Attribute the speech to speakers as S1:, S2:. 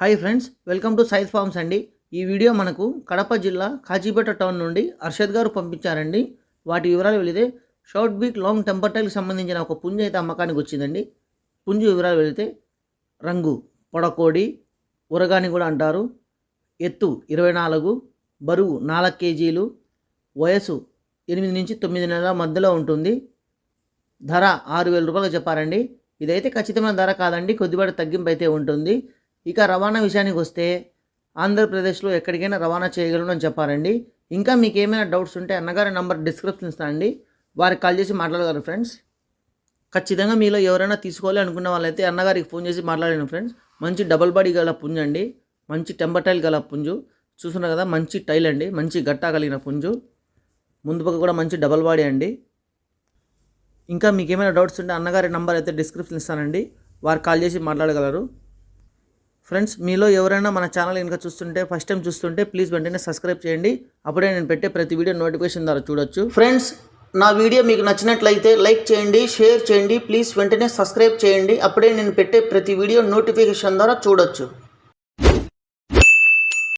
S1: Hi friends, welcome to size farms అండి. ఈ video మనకు కడప జిల్లా కాజీపేట టౌన్ నుండి అర్షద్ గారు పంపించారండి. వాటి వివరాలు వెళితే షార్ట్ బీక్ లాంగ్ టెంపర్టైల్కి సంబంధించిన ఒక పుంజు అయితే అమ్మకానికి వచ్చిందండి. పుంజు వివరాలు వెళితే రంగు పొడకోడి, ఉరగాని కూడా అంటారు. ఎత్తు 24, బరువు 4 కేజీలు, వయసు 8 నుంచి 9 నెలల మధ్యలో ఉంటుంది. ధర 6,000 రూపాయలు చెప్పారండి. ఇదైతే ఖచ్చితమైన ధర కాదండి, కొద్దిపాటి తగ్గింపు అయితే ఉంటుంది. ఇక రవాణా విషయానికి వస్తే ఆంధ్రప్రదేశ్లో ఎక్కడికైనా రవాణా చేయగలను అని చెప్పారండి. ఇంకా మీకు ఏమైనా డౌట్స్ ఉంటే అన్నగారి నంబర్ డిస్క్రిప్షన్ ఇస్తానండి, వారికి కాల్ చేసి మాట్లాడగలరు ఫ్రెండ్స్. ఖచ్చితంగా మీలో ఎవరైనా తీసుకోవాలి అనుకున్న వాళ్ళైతే అన్నగారికి ఫోన్ చేసి మాట్లాడాను ఫ్రెండ్స్. మంచి డబల్ బాడీ గల పుంజు అండి, మంచి టెంపర్ టైల్ గల పుంజు. చూస్తున్నారు కదా, మంచి టైల్ అండి, మంచి గట్టా కలిగిన పుంజు. ముందు పక్క కూడా మంచి డబల్ బాడీ అండి. ఇంకా మీకు ఏమైనా డౌట్స్ ఉంటే అన్నగారి నంబర్ అయితే డిస్క్రిప్షన్ ఇస్తానండి, వారికి కాల్ చేసి మాట్లాడగలరు ఫ్రెండ్స్. మీలో ఎవరైనా మన ఛానల్ ఇంకా చూస్తుంటే, ఫస్ట్ టైం చూస్తుంటే ప్లీజ్ వెంటనే సబ్స్క్రైబ్ చేయండి. అప్పుడే నేను పెట్టే ప్రతి వీడియో నోటిఫికేషన్ ద్వారా చూడొచ్చు ఫ్రెండ్స్. నా వీడియో మీకు నచ్చినట్లయితే లైక్ చేయండి, షేర్ చేయండి, ప్లీజ్ వెంటనే సబ్స్క్రైబ్ చేయండి. అప్పుడే నేను పెట్టే ప్రతి వీడియో నోటిఫికేషన్ ద్వారా చూడొచ్చు.